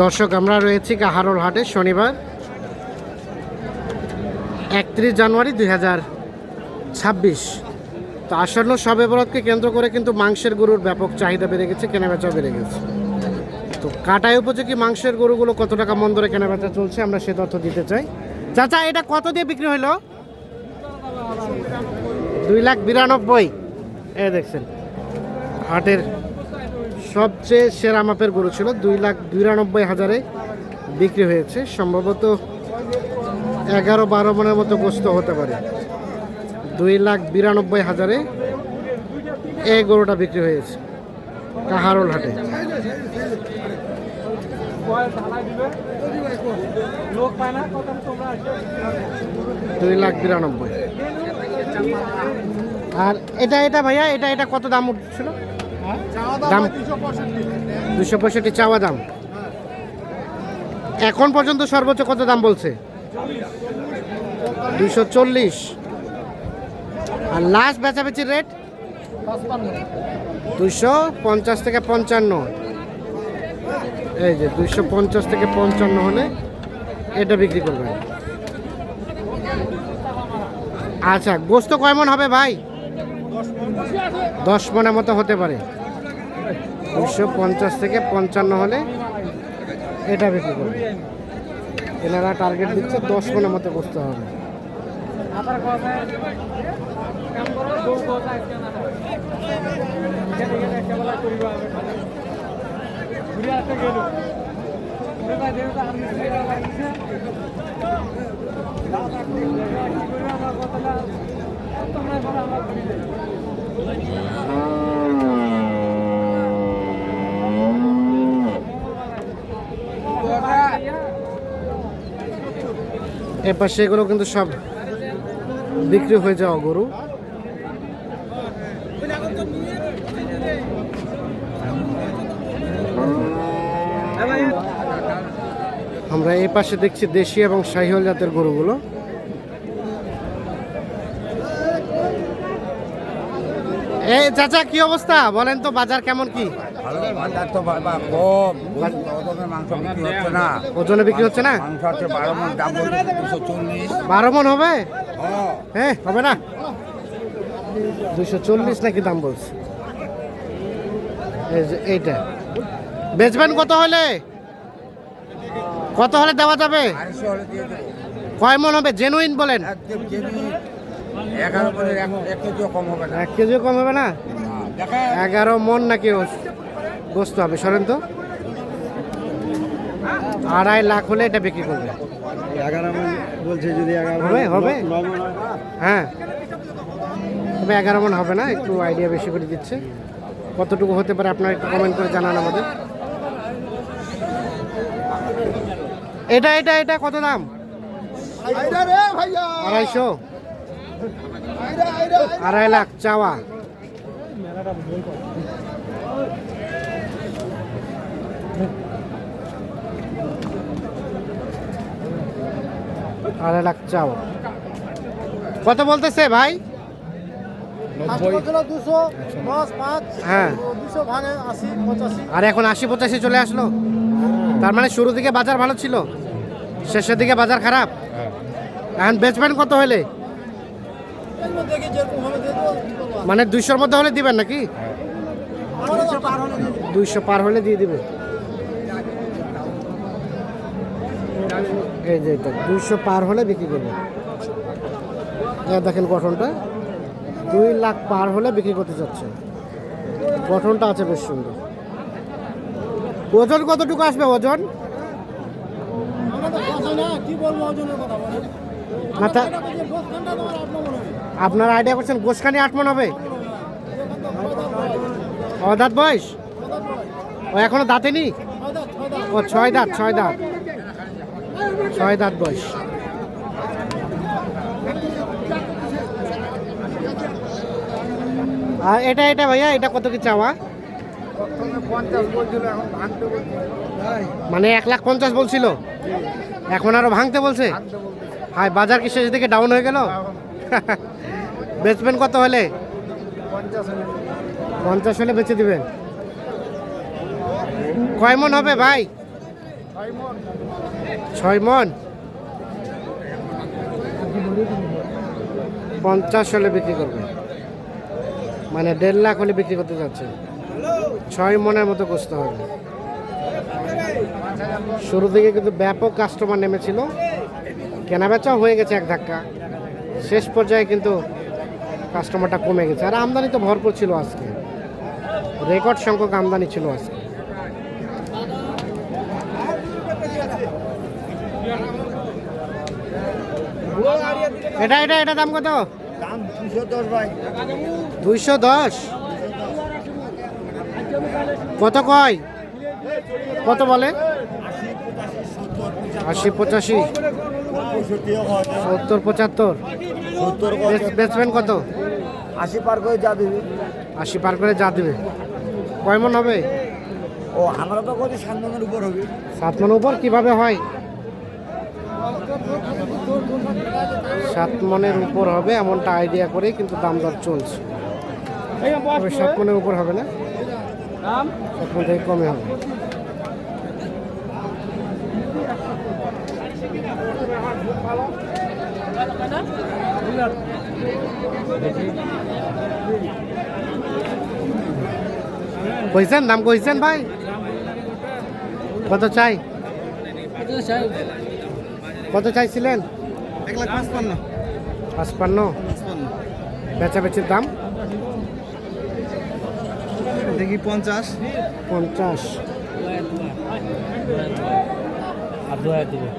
দর্শক, আমরা রয়েছি কাহারোল হাটে শনিবার 31 জানুয়ারি 2026। তো আসন্ন শবে বরাতকে কেন্দ্র করে কিন্তু মাংসের গরুর ব্যাপক চাহিদা বেড়ে গেছে, কেনাবেচা বেড়ে গেছে। তো কাটাই উপযোগী মাংসের গরুগুলো কত টাকা মন ধরে কেনাবেচা চলছে আমরা সে তথ্য দিতে চাই। চাচা, এটা কত দিয়ে বিক্রি হইলো? 2,92,000। এই দেখছেন হাটের সবচেয়ে সেরা মাপের গরু ছিল, 2,92,000 বিক্রি হয়েছে। সম্ভবত 11-12 মনের মতো গোস্ত হতে পারে। 2,92,000 এই গরুটা বিক্রি হয়েছে কাহারোল হাটে। 2,92,000। আর এটা ভাইয়া, এটা কত দাম উঠছিল? দাম 265 চাওয়া দাম। এখন পর্যন্ত সর্বোচ্চ কত দাম বলছে? 240। আর লাস্ট বেচাবেচির রেট 250 থেকে 55। এই যে 250 থেকে 55 হলে এটা বিক্রি করবেন। আচ্ছা, গোস্ত কয় মন হবে ভাই? 10 মনের মতো হতে পারে। 250 থেকে 55 হলে এটা বিক্রি করবে। এনারা টার্গেট দিচ্ছে 10 মনের মতো গোস্ত হবে। এরপর সেগুলো কিন্তু সব বিক্রি হয়ে যাওয়া গরু। আমরা এই পাশে দেখছি দেশি এবং শাহিওয়াল জাতের গরুগুলো। এই চাচা, কি অবস্থা বলেন তো, বাজার কেমন কি? বাজার তো বাবা কম, মাংস বিক্রি হচ্ছে না। ওজনে বিক্রি হচ্ছে না? মাংস হচ্ছে 12 মণ, দাম বলছে 240। 12 মণ হবে? হ্যাঁ, হবে না? 240 নাকি দাম বলছে। এই যে এইটা বেচবেন কত হলে? কত হলে দেওয়া যাবে? 250 হলে দিয়ে দেবো। কয় মণ হবে জেনুইন বলেন? একদম জেনুইন। 11 মণের 1 কেজিও কম হবে না। 1 কেজিও কম হবে না? 11 মণ নাকি গোস্ত হবে? সরেন তো। 2.5 লাখ হলে এটা বিক্রি করবে। 11 মণ বলছে, যদি 11 হবে হবে। 9 মণ। হ্যাঁ, তবে 11 মণ হবে না, একটু আইডিয়া বেশি করে দিচ্ছে। কতটুকু হতে পারে আপনারা একটু কমেন্ট করে জানান আমাদের। এটা কত দাম? 250। 2.5 লাখ চাওয়া। আড়াই লাখ চাওয়া। কত বলতেছে ভাই? হ্যাঁ, আর এখন 80-85 চলে আসলো। তার মানে শুরু দিকে বাজার ভালো ছিল, শেষের দিকে বাজার খারাপ। এখন বেচবেন কত হলে? মানে 200-র মধ্যে হলে দিবেন নাকি? 200 পার হলে দিয়ে দিবে। এই যে এটা 200 পার হলে বিক্রি করবে। দেখেন গঠনটা 2 লাখ পার হলে বিক্রি করতে চাচ্ছে। গঠনটা আছে বেশ সুন্দর। ওজন কতটুকু আসবে? ওজন আপনার আইডিয়া করছেন? গোসখানি 8 মণ হবে। দাঁত বয়স? ও এখনো দাঁতেনি? ও 6 দাঁত। 6 দাঁত বয়স। আর এটা ভাইয়া, এটা কত কি চাওয়া? মানে 1,50,000 বলছিল, এখন আরো ভাঙতে বলছে। হাই, বাজার কি শেষ দিকে ডাউন হয়ে গেল? বেচবেন কত হলে? 50 হলে বেচে দিবেন। কয় মন হবে ভাই? 6 মন 50 হলে বিক্রি করবে, মানে 1.5 লাখ হলে বিক্রি করতে যাচ্ছে। 6 মনের মতো কষতে হবে। শুরু থেকে কিন্তু ব্যাপক কাস্টমার নেমেছিল, কেনাবেচাও হয়ে গেছে এক ধাক্কা। শেষ পর্যায়ে কিন্তু কাস্টমারটা কমে গেছে। আর আমদানি তো ভরপুর ছিল আজকে, রেকর্ড সংখ্যক আমদানি ছিল আজকে। এটা এটা এটা দাম কত? দাম 210 ভাই। 210। কত কয়? কত বলে? 80 85 70 75। বেচবেন কত? 80 পার করে যা দিবি। 80 পার করে যা দিবে। কয় মন হবে? ও আমরা তো করি 7 মনের উপর হবে। 7 মনের উপর কিভাবে হয়? 7 মনের উপর হবে এমনটা আইডিয়া করে কিন্তু দাম দর চলছে। 7 মনের উপর হবে না, 7 মন থেকে কমে হবে। কইছেন দাম কইছেন ভাই? কত চাই? কত চাইছিলেন? 1,55,000। 55। বেচাবেচির দাম দেখি 50। 50। আর 2000 দিবে।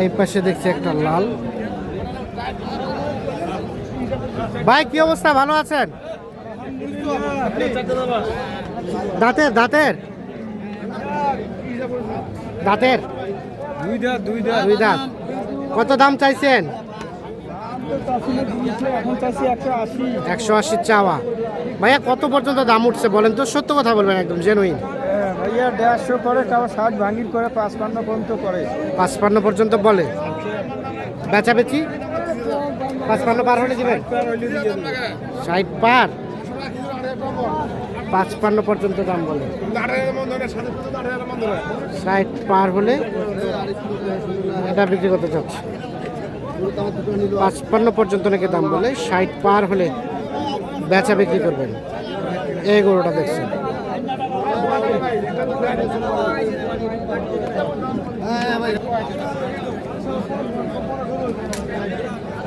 এই পাশে দেখছি একটা লাল। ভাই কি অবস্থা, ভালো আছেন? দাঁতের দাঁতের দাঁতের দুই দাঁত। কত দাম চাইছেন? 180 চাওয়া। ভাইয়া কত পর্যন্ত দাম উঠছে বলেন তো, সত্য কথা বলবেন, একদম জেনুইন। ভাইয়া 150 করে, তাও 60 ভাঙির করে 55 পর্যন্ত করে। 55 পর্যন্ত বলে। বেচাবেচি 55 পার হলে দিবেন? 60 পার 55 পর্যন্ত দাম বলে। 60 পার হলে এটা বিক্রি করতে চাচ্ছে। 55 পর্যন্ত নাকি দাম বলে, 60 পার হলে বেচা বিক্রি করবেন। এই গরুটা দেখছেন।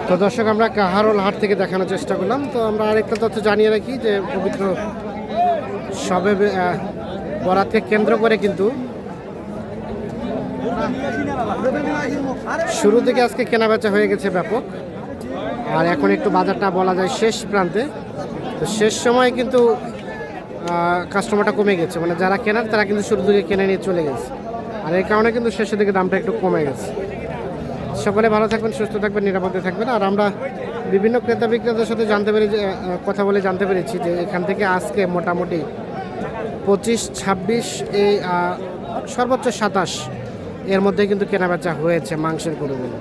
তো দর্শক, আমরা কাহারোল হাট থেকে দেখানোর চেষ্টা করলাম। তো আমরা আরেকটা তথ্য জানিয়ে রাখি যে পবিত্র শবে বরাতকে কেন্দ্র করে কিন্তু শুরু থেকে আজকে কেনাবেচা হয়ে গেছে ব্যাপক। আর এখন একটু বাজারটা বলা যায় শেষ প্রান্তে। তো শেষ সময় কিন্তু কাস্টমারটা কমে গেছে, মানে যারা কেনার তারা কিন্তু শুরু থেকে কিনে নিয়ে চলে গেছে। আর এই কারণে কিন্তু শেষের দিকে দামটা একটু কমে গেছে। সকলে ভালো থাকবেন, সুস্থ থাকবেন, নিরাপদে থাকবেন। আর আমরা বিভিন্ন ক্রেতা বিক্রেতার সাথে কথা বলে জানতে পেরেছি যে এখান থেকে আজকে মোটামুটি 25 26 এই সর্বোচ্চ 27 এর মধ্যে কিন্তু কেনাবেচা হয়েছে মাংসের গরুগুলো।